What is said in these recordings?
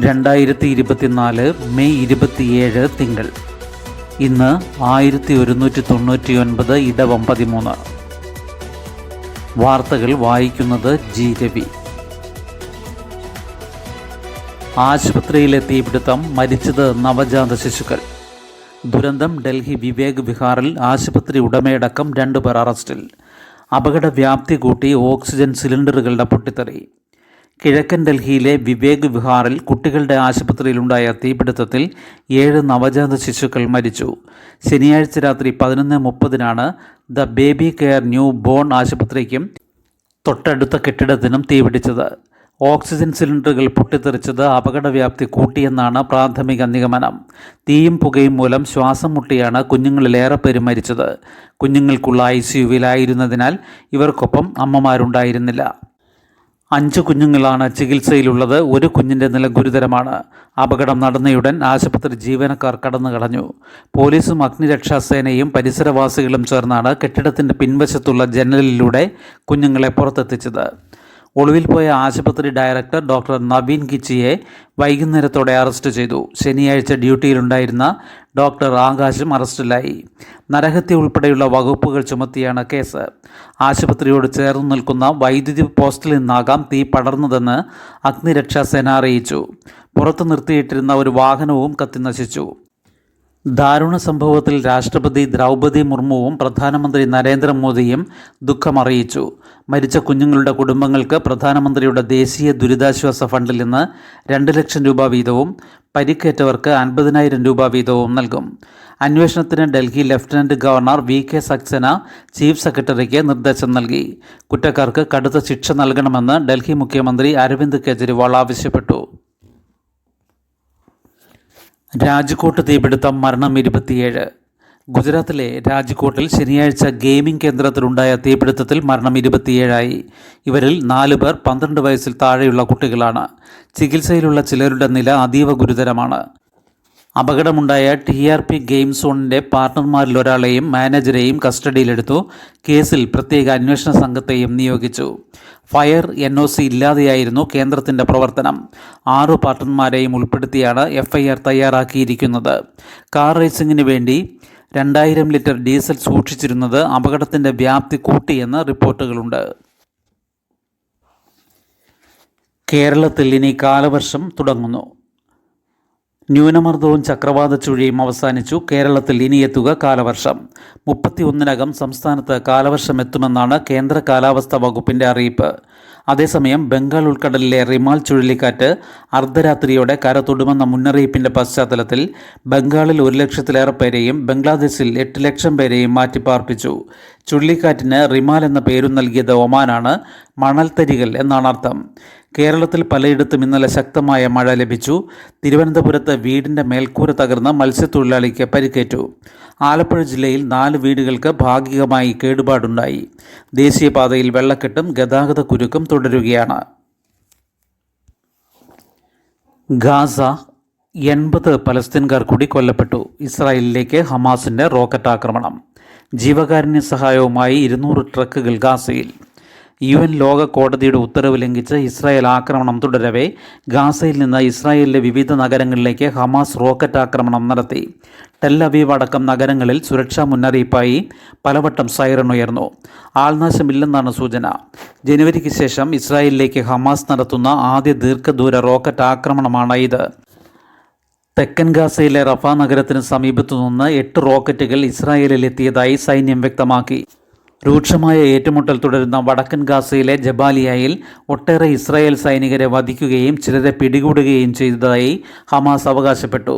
2024 May 27 തിങ്കൾ. ഇന്ന് 1199 ഇടവം 13. വാർത്തകൾ വായിക്കുന്നത് ജി രവി. ആശുപത്രിയിലെ തീപിടുത്തം, മരിച്ചത് നവജാത ശിശുക്കൾ. ദുരന്തം ഡൽഹി വിവേക് വിഹാറിൽ ആശുപത്രി ഉടമയടക്കം 2 പേർ അറസ്റ്റിൽ. അപകട വ്യാപ്തി കൂട്ടി ഓക്സിജൻ സിലിണ്ടറുകളുടെ പൊട്ടിത്തെറി. കിഴക്കൻ ഡൽഹിയിലെ വിവേക് വിഹാറിൽ കുട്ടികളുടെ ആശുപത്രിയിലുണ്ടായ തീപിടുത്തത്തിൽ 7 നവജാത ശിശുക്കൾ മരിച്ചു. ശനിയാഴ്ച രാത്രി 11:30 the baby care newborn ആശുപത്രിക്കും തൊട്ടടുത്ത കെട്ടിടത്തിനും തീപിടിച്ചത്. ഓക്സിജൻ സിലിണ്ടറുകൾ പൊട്ടിത്തെറിച്ചത് അപകടവ്യാപ്തി കൂട്ടിയെന്നാണ് പ്രാഥമിക നിഗമനം. തീയും പുകയും മൂലം ശ്വാസം മുട്ടിയാണ് കുഞ്ഞുങ്ങളിലേറെ പേര് മരിച്ചത്. കുഞ്ഞുങ്ങൾക്കുള്ള ICUവിലായിരുന്നതിനാൽ ഇവർക്കൊപ്പം അമ്മമാരുണ്ടായിരുന്നില്ല. 5 കുഞ്ഞുങ്ങളാണ് ചികിത്സയിലുള്ളത്. 1 കുഞ്ഞിൻ്റെ നില ഗുരുതരമാണ്. അപകടം നടന്നയുടൻ ആശുപത്രി ജീവനക്കാർ കടന്നുകളഞ്ഞു. പോലീസും അഗ്നിരക്ഷാസേനയും പരിസരവാസികളും ചേർന്നാണ് കെട്ടിടത്തിൻ്റെ പിൻവശത്തുള്ള ജനലിലൂടെ കുഞ്ഞുങ്ങളെ പുറത്തെത്തിച്ചത്. ഒളിവിൽ പോയ ആശുപത്രി ഡയറക്ടർ ഡോക്ടർ നവീൻ കിച്ചിയെ വൈകുന്നേരത്തോടെ അറസ്റ്റ് ചെയ്തു. ശനിയാഴ്ച ഡ്യൂട്ടിയിലുണ്ടായിരുന്ന ഡോക്ടർ ആകാശും അറസ്റ്റിലായി. നരഹത്യ ഉൾപ്പെടെയുള്ള വകുപ്പുകൾ ചുമത്തിയാണ് കേസ്. ആശുപത്രിയോട് ചേർന്ന് നിൽക്കുന്ന വൈദ്യുതി പോസ്റ്റിൽ നിന്നാകാം തീ പടർന്നതെന്ന് അഗ്നിരക്ഷാസേന അറിയിച്ചു. പുറത്തു നിർത്തിയിട്ടിരുന്ന ഒരു വാഹനവും കത്തിനശിച്ചു. ദാരുണ സംഭവത്തിൽ രാഷ്ട്രപതി ദ്രൗപദി മുർമുവും പ്രധാനമന്ത്രി നരേന്ദ്രമോദിയും ദുഃഖമറിയിച്ചു. മരിച്ച കുഞ്ഞുങ്ങളുടെ കുടുംബങ്ങൾക്ക് പ്രധാനമന്ത്രിയുടെ ദേശീയ ദുരിതാശ്വാസ ഫണ്ടിൽ നിന്ന് 2 ലക്ഷം രൂപ വീതവും പരിക്കേറ്റവർക്ക് 50,000 രൂപ വീതവും നൽകും. അന്വേഷണത്തിന് Delhi lieutenant governor VK Saxena chief സെക്രട്ടറിക്ക് നിർദ്ദേശം നൽകി. കുറ്റക്കാർക്ക് കടുത്ത ശിക്ഷ നൽകണമെന്ന് ഡൽഹി മുഖ്യമന്ത്രി അരവിന്ദ് കെജ്രിവാൾ ആവശ്യപ്പെട്ടു. രാജ്കോട്ട് തീപിടുത്തം, മരണം 27. ഗുജറാത്തിലെ രാജ്കോട്ടിൽ ശനിയാഴ്ച ഗെയിമിംഗ് കേന്ദ്രത്തിലുണ്ടായ തീപിടുത്തത്തിൽ മരണം 27ആയി. ഇവരിൽ 4 പേർ 12 വയസ്സിൽ താഴെയുള്ള കുട്ടികളാണ്. ചികിത്സയിലുള്ള ചിലരുടെ നില അതീവ ഗുരുതരമാണ്. അപകടമുണ്ടായ TRP ഗെയിം സോണിൻ്റെ പാർട്ണർമാരിലൊരാളെയും മാനേജരെയും കസ്റ്റഡിയിലെടുത്തു. കേസിൽ പ്രത്യേക അന്വേഷണ സംഘത്തെയും നിയോഗിച്ചു. ഫയർ NOC ഇല്ലാതെയായിരുന്നു കേന്ദ്രത്തിൻ്റെ പ്രവർത്തനം. 6 പാർട്ണർമാരെയും ഉൾപ്പെടുത്തിയാണ് FIR തയ്യാറാക്കിയിരിക്കുന്നത്. കാർ റേസിംഗിന് വേണ്ടി 2000 ലിറ്റർ ഡീസൽ സൂക്ഷിച്ചിരുന്നത് അപകടത്തിൻ്റെ വ്യാപ്തി കൂട്ടിയെന്ന് റിപ്പോർട്ടുകളുണ്ട്. കേരളത്തിൽ ഇനി കാലവർഷം തുടങ്ങുന്നു. ന്യൂനമർദ്ദവും ചക്രവാത ചുഴിയും അവസാനിച്ചു. കേരളത്തിൽ ഇനിയെത്തുക കാലവർഷം. 31-നകം സംസ്ഥാനത്ത് കാലവർഷം എത്തുമെന്നാണ് കേന്ദ്ര കാലാവസ്ഥാ വകുപ്പിൻ്റെ അറിയിപ്പ്. അതേസമയം ബംഗാൾ ഉൾക്കടലിലെ റിമാൽ ചുഴലിക്കാറ്റ് അർദ്ധരാത്രിയോടെ കര തൊടുമെന്ന മുന്നറിയിപ്പിൻ്റെ പശ്ചാത്തലത്തിൽ ബംഗാളിൽ 1 ലക്ഷത്തിലേറെ പേരെയും ബംഗ്ലാദേശിൽ 8 ലക്ഷം പേരെയും മാറ്റിപ്പാർപ്പിച്ചു. ചുഴലിക്കാറ്റിന് റിമാൽ എന്ന പേരും നൽകിയത് ഒമാനാണ്. മണൽത്തരികൾ എന്നാണ് അർത്ഥം. കേരളത്തിൽ പലയിടത്തും ഇന്നലെ ശക്തമായ മഴ ലഭിച്ചു. തിരുവനന്തപുരത്ത് വീടിൻ്റെ മേൽക്കൂര തകർന്ന് മത്സ്യത്തൊഴിലാളിക്ക് പരിക്കേറ്റു. ആലപ്പുഴ ജില്ലയിൽ 4 വീടുകൾക്ക് ഭാഗികമായി കേടുപാടുണ്ടായി. ദേശീയപാതയിൽ വെള്ളക്കെട്ടും ഗതാഗത കുരുക്കും തുടരുകയാണ്. ഗാസ 80 പലസ്തീൻകാർ കൂടി കൊല്ലപ്പെട്ടു. ഇസ്രായേലിലേക്ക് ഹമാസിൻ്റെ റോക്കറ്റ് ആക്രമണം. ജീവകാരുണ്യ സഹായവുമായി 200 ട്രക്കുകൾ ഗാസയിൽ. UN ലോക കോടതിയുടെ ഉത്തരവ് ലംഘിച്ച് ഇസ്രായേൽ ആക്രമണം തുടരവേ ഗാസയിൽ നിന്ന് ഇസ്രായേലിലെ വിവിധ നഗരങ്ങളിലേക്ക് ഹമാസ് റോക്കറ്റ് ആക്രമണം നടത്തി. ടെൽ അവീവ് അടക്കം നഗരങ്ങളിൽ സുരക്ഷാ മുന്നറിയിപ്പായി പലവട്ടം സൈറൺ ഉയർന്നു. ആൾനാശമില്ലെന്നാണ് സൂചന. ജനുവരിക്ക് ശേഷം ഇസ്രായേലിലേക്ക് ഹമാസ് നടത്തുന്ന ആദ്യ ദീർഘദൂര റോക്കറ്റ് ആക്രമണമാണ് ഇത്. തെക്കൻ ഗാസയിലെ റഫ നഗരത്തിന് സമീപത്തു നിന്ന് 8 റോക്കറ്റുകൾ ഇസ്രായേലിൽ എത്തിയതായി സൈന്യം വ്യക്തമാക്കി. രൂക്ഷമായ ഏറ്റുമുട്ടൽ തുടരുന്ന വടക്കൻ ഗാസയിലെ ജബാലിയയിൽ ഒട്ടേറെ ഇസ്രായേൽ സൈനികരെ വധിക്കുകയും ചിലരെ പിടികൂടുകയും ചെയ്തതായി ഹമാസ് അവകാശപ്പെട്ടു.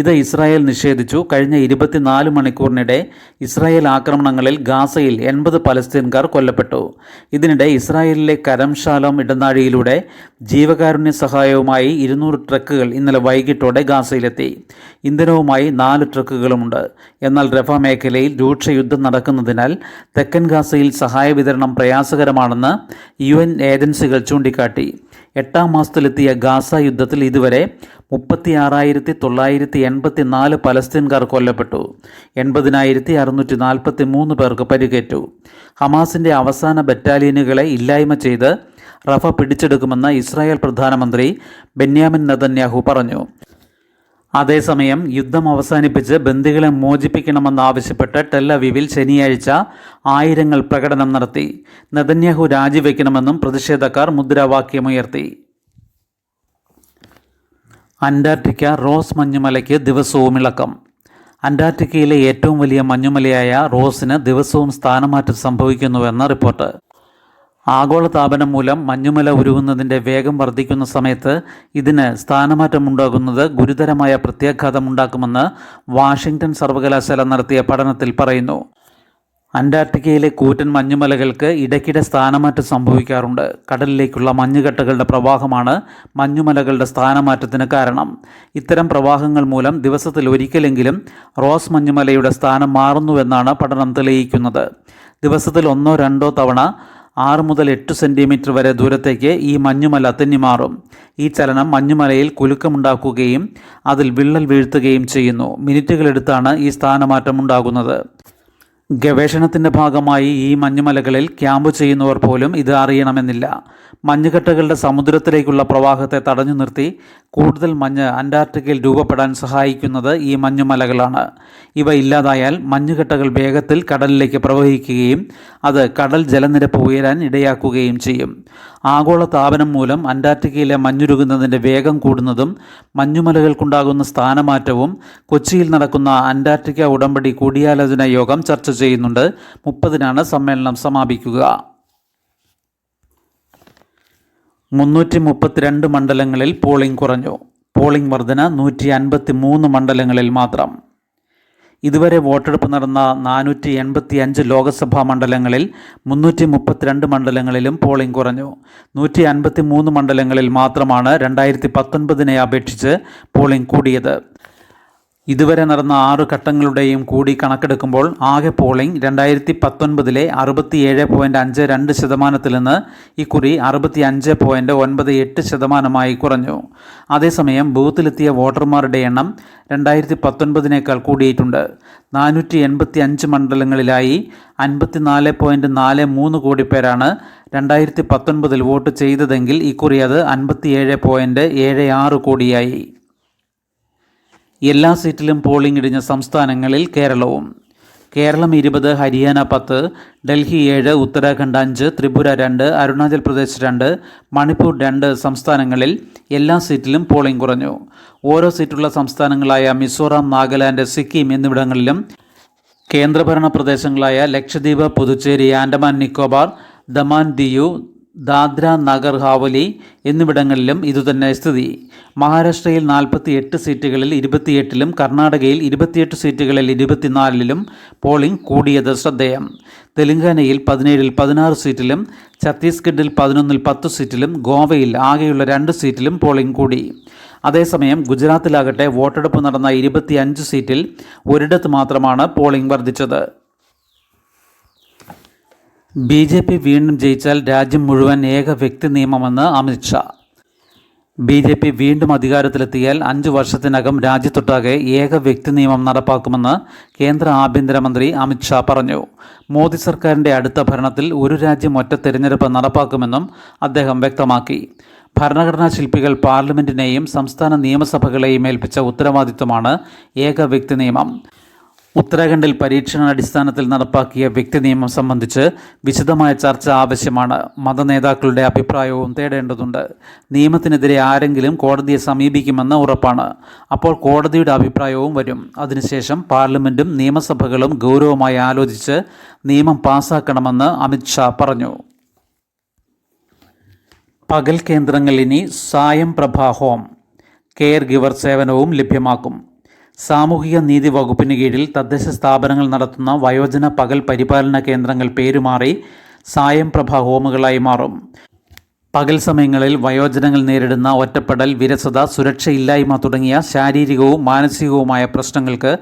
ഇത് ഇസ്രായേൽ നിഷേധിച്ചു. കഴിഞ്ഞ 24 മണിക്കൂറിനിടെ ഇസ്രായേൽ ആക്രമണങ്ങളിൽ ഗാസയിൽ 80 പലസ്തീൻകാർ കൊല്ലപ്പെട്ടു. ഇതിനിടെ ഇസ്രായേലിലെ കരം ഷാലോം ഇടനാഴിയിലൂടെ ജീവകാരുണ്യ സഹായവുമായി 200 ട്രക്കുകൾ ഇന്നലെ വൈകിട്ടോടെ ഗാസയിലെത്തി. ഇന്ധനവുമായി 4 ട്രക്കുകളുമുണ്ട്. എന്നാൽ റഫ മേഖലയിൽ രൂക്ഷ യുദ്ധം നടക്കുന്നതിനാൽ തെക്കൻ ഗാസയിൽ സഹായ വിതരണം പ്രയാസകരമാണെന്ന് UN ഏജൻസികൾ ചൂണ്ടിക്കാട്ടി. 8ാം മാസത്തിലെത്തിയ ഗാസ യുദ്ധത്തിൽ ഇതുവരെ 36,984 പലസ്തീൻകാർ കൊല്ലപ്പെട്ടു. 80,643 പേർക്ക് പരിക്കേറ്റു. ഹമാസിൻ്റെ അവസാന ബറ്റാലിയനുകളെ ഇല്ലായ്മ ചെയ്ത് റഫ പിടിച്ചെടുക്കുമെന്ന് ഇസ്രായേൽ പ്രധാനമന്ത്രി ബെന്യാമിൻ നെതന്യാഹു പറഞ്ഞു. അതേസമയം യുദ്ധം അവസാനിപ്പിച്ച് ബന്ദികളെ മോചിപ്പിക്കണമെന്നാവശ്യപ്പെട്ട് ടെൽ-അവീവിൽ ശനിയാഴ്ച ആയിരങ്ങൾ പ്രകടനം നടത്തി. നെതന്യാഹു രാജിവെക്കണമെന്നും പ്രതിഷേധക്കാർ മുദ്രാവാക്യമുയർത്തി. അന്റാർട്ടിക്ക റോസ് മഞ്ഞുമലയ്ക്ക് ദിവസവും ഇളക്കം. അന്റാർട്ടിക്കയിലെ ഏറ്റവും വലിയ മഞ്ഞുമലയായ റോസിന് ദിവസവും സ്ഥാനമാറ്റം സംഭവിക്കുന്നുവെന്ന് റിപ്പോർട്ട്. ആഗോളതാപനം മൂലം മഞ്ഞുമല ഉരുകുന്നതിൻ്റെ വേഗം വർദ്ധിക്കുന്ന സമയത്ത് ഇതിന് സ്ഥാനമാറ്റമുണ്ടാകുന്നത് ഗുരുതരമായ പ്രത്യാഘാതമുണ്ടാക്കുമെന്ന് വാഷിംഗ്ടൺ സർവകലാശാല നടത്തിയ പഠനത്തിൽ പറയുന്നു. അന്റാർട്ടിക്കയിലെ കൂറ്റൻ മഞ്ഞുമലകൾക്ക് ഇടയ്ക്കിടെ സ്ഥാനമാറ്റം സംഭവിക്കാറുണ്ട്. കടലിലേക്കുള്ള മഞ്ഞുകട്ടകളുടെ പ്രവാഹമാണ് മഞ്ഞുമലകളുടെ സ്ഥാനമാറ്റത്തിന് കാരണം. ഇത്തരം പ്രവാഹങ്ങൾ മൂലം ദിവസത്തിൽ ഒരിക്കലെങ്കിലും റോസ് മഞ്ഞുമലയുടെ സ്ഥാനം മാറുന്നുവെന്നാണ് പഠനം തെളിയിക്കുന്നത്. ദിവസത്തിൽ 1-2 തവണ 6 മുതൽ 8 സെൻറ്റിമീറ്റർ വരെ ദൂരത്തേക്ക് ഈ മഞ്ഞുമല തെന്നിമാറും. ഈ ചലനം മഞ്ഞുമലയിൽ കുലുക്കമുണ്ടാക്കുകയും അതിൽ വിള്ളൽ വീഴ്ത്തുകയും ചെയ്യുന്നു. മിനിറ്റുകളെടുത്താണ് ഈ സ്ഥാനമാറ്റം ഉണ്ടാകുന്നത്. ഗവേഷണത്തിൻ്റെ ഭാഗമായി ഈ മഞ്ഞുമലകളിൽ ക്യാമ്പ് ചെയ്യുന്നവർ പോലും ഇത് അറിയണമെന്നില്ല. മഞ്ഞുകട്ടകളുടെ സമുദ്രത്തിലേക്കുള്ള പ്രവാഹത്തെ തടഞ്ഞു നിർത്തി കൂടുതൽ മഞ്ഞ് അന്റാർട്ടിക്കയിൽ രൂപപ്പെടാൻ സഹായിക്കുന്നത് ഈ മഞ്ഞുമലകളാണ്. ഇവ ഇല്ലാതായാൽ മഞ്ഞുകട്ടകൾ വേഗത്തിൽ കടലിലേക്ക് പ്രവഹിക്കുകയും അത് കടൽ ജലനിരപ്പ് ഉയരാൻ ഇടയാക്കുകയും ചെയ്യും. ആഗോള താപനം മൂലം അന്റാർട്ടിക്കയിലെ മഞ്ഞുരുകുന്നതിൻ്റെ വേഗം കൂടുന്നതും മഞ്ഞുമലകൾക്കുണ്ടാകുന്ന സ്ഥാനമാറ്റവും കൊച്ചിയിൽ നടക്കുന്ന അന്റാർട്ടിക്ക ഉടമ്പടി കൂടിയാലോചന യോഗം ചർച്ച ചെയ്യുന്നുണ്ട്. 30-നാണ് സമ്മേളനം സമാപിക്കുക. 332 മണ്ഡലങ്ങളിൽ പോളിംഗ് കുറഞ്ഞു. പോളിംഗ് വർധന 153 മണ്ഡലങ്ങളിൽ മാത്രം. ഇതുവരെ വോട്ടെടുപ്പ് നടന്ന 485 ലോക്സഭാ മണ്ഡലങ്ങളിൽ 332 മണ്ഡലങ്ങളിലും പോളിംഗ് കുറഞ്ഞു. 153 മണ്ഡലങ്ങളിൽ മാത്രമാണ് 2019-നെ അപേക്ഷിച്ച് പോളിംഗ് കൂടിയത്. ഇതുവരെ നടന്ന 6 ഘട്ടങ്ങളുടെയും കൂടി കണക്കെടുക്കുമ്പോൾ ആകെ പോളിംഗ് 2019-ലെ 67.52% നിന്ന് ഇക്കുറി 65.98% കുറഞ്ഞു. അതേസമയം ബൂത്തിലെത്തിയ വോട്ടർമാരുടെ എണ്ണം 2019-നേക്കാൾ കൂടിയിട്ടുണ്ട്. 485 മണ്ഡലങ്ങളിലായി 54.43 കോടി പേരാണ് 2019-ൽ വോട്ട് ചെയ്തതെങ്കിൽ ഇക്കുറി അത് 57.76 കോടിയായി. എല്ലാ സീറ്റിലും പോളിംഗ് ഇടിഞ്ഞ സംസ്ഥാനങ്ങളിൽ കേരളവും. കേരളം 20, ഹരിയാന 10, ഡൽഹി 7, ഉത്തരാഖണ്ഡ് 5, ത്രിപുര 2, അരുണാചൽ പ്രദേശ് 2, മണിപ്പൂർ 2 സംസ്ഥാനങ്ങളിൽ എല്ലാ സീറ്റിലും പോളിംഗ് കുറഞ്ഞു. ഓരോ സീറ്റുള്ള സംസ്ഥാനങ്ങളായ മിസോറാം, നാഗാലാൻഡ്, സിക്കിം എന്നിവിടങ്ങളിലും കേന്ദ്രഭരണ പ്രദേശങ്ങളായ ലക്ഷദ്വീപ്, പുതുച്ചേരി, ആൻഡമാൻ നിക്കോബാർ, ദമാൻ ദിയു, ദാദ്ര നഗർ ഹാവലി എന്നിവിടങ്ങളിലും ഇതുതന്നെ സ്ഥിതി. മഹാരാഷ്ട്രയിൽ 48 സീറ്റുകളിൽ 28-ലും കർണാടകയിൽ 28 സീറ്റുകളിൽ 24-ലും പോളിംഗ് കൂടിയത് ശ്രദ്ധേയം. തെലങ്കാനയിൽ 17-ൽ 16 സീറ്റിലും ഛത്തീസ്ഗഡിൽ 11-ൽ 10 സീറ്റിലും ഗോവയിൽ ആകെയുള്ള 2 സീറ്റിലും പോളിംഗ് കൂടി. അതേസമയം ഗുജറാത്തിലാകട്ടെ വോട്ടെടുപ്പ് നടന്ന 25 സീറ്റിൽ ഒരിടത്ത് മാത്രമാണ് പോളിംഗ് വർദ്ധിച്ചത്. BJP വീണ്ടും ജയിച്ചാൽ രാജ്യം മുഴുവൻ ഏക വ്യക്തി നിയമമെന്ന് അമിത്ഷാ. BJP വീണ്ടും അധികാരത്തിലെത്തിയാൽ 5 വർഷത്തിനകം രാജ്യത്തൊട്ടാകെ ഏക വ്യക്തി നിയമം നടപ്പാക്കുമെന്ന് കേന്ദ്ര ആഭ്യന്തരമന്ത്രി അമിത്ഷാ പറഞ്ഞു. മോദി സർക്കാരിൻ്റെ അടുത്ത ഭരണത്തിൽ ഒരു രാജ്യം ഒറ്റ തെരഞ്ഞെടുപ്പ് നടപ്പാക്കുമെന്നും അദ്ദേഹം വ്യക്തമാക്കി. ഭരണഘടനാ ശില്പികൾ പാർലമെൻറ്റിനെയും സംസ്ഥാന നിയമസഭകളെയും ഏൽപ്പിച്ച ഉത്തരവാദിത്വമാണ് ഏക വ്യക്തി നിയമം. ഉത്തരാഖണ്ഡിൽ പരീക്ഷണാടിസ്ഥാനത്തിൽ നടപ്പാക്കിയ വ്യക്തി നിയമം സംബന്ധിച്ച് വിശദമായ ചർച്ച ആവശ്യമാണ്. മതനേതാക്കളുടെ അഭിപ്രായവും തേടേണ്ടതുണ്ട്. നിയമത്തിനെതിരെ ആരെങ്കിലും കോടതിയെ സമീപിക്കുമെന്ന് ഉറപ്പാണ്. അപ്പോൾ കോടതിയുടെ അഭിപ്രായവും വരും. അതിനുശേഷം പാർലമെൻറ്റും നിയമസഭകളും ഗൗരവമായി ആലോചിച്ച് നിയമം പാസ്സാക്കണമെന്ന് അമിത്ഷാ പറഞ്ഞു. പകൽ കേന്ദ്രങ്ങൾ ഇനി സായം പ്രഭ ഹോം കെയർ ഗിവർ സേവനവും ലഭ്യമാക്കും. സാമൂഹിക നീതി വകുപ്പിന് കീഴിൽ തദ്ദേശ സ്ഥാപനങ്ങൾ നടത്തുന്ന വയോജന പകൽ പരിപാലന കേന്ദ്രങ്ങൾ പേരുമാറി സായം പ്രഭ ഹോമുകളായി മാറും. പകൽ സമയങ്ങളിൽ വയോജനങ്ങൾ നേരിടുന്ന ഒറ്റപ്പെടൽ, വിരസത, സുരക്ഷയില്ലായ്മ തുടങ്ങിയ ശാരീരികവും മാനസികവുമായ പ്രശ്നങ്ങൾക്ക്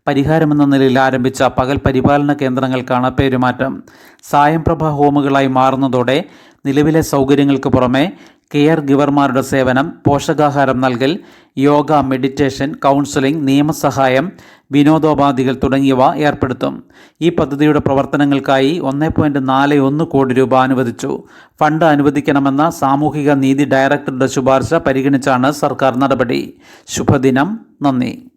പരിഹാരമെന്ന നിലയിൽ ആരംഭിച്ച പകൽ പരിപാലന കേന്ദ്രങ്ങൾക്കാണ് പേരുമാറ്റം. സായം പ്രഭ ഹോമുകളായി മാറുന്നതോടെ നിലവിലെ സൗകര്യങ്ങൾക്ക് പുറമെ കെയർ ഗിവർമാരുടെ സേവനം, പോഷകാഹാരം നൽകൽ, യോഗ, മെഡിറ്റേഷൻ, കൗൺസിലിംഗ്, നിയമസഹായം, വിനോദോപാധികൾ തുടങ്ങിയവ ഏർപ്പെടുത്തും. ഈ പദ്ധതിയുടെ പ്രവർത്തനങ്ങൾക്കായി 1.41 കോടി രൂപ അനുവദിച്ചു. ഫണ്ട് അനുവദിക്കണമെന്ന സാമൂഹിക നീതി ഡയറക്ടറുടെ ശുപാർശ പരിഗണിച്ചാണ് സർക്കാർ നടപടി. ശുഭദിനം. നന്ദി.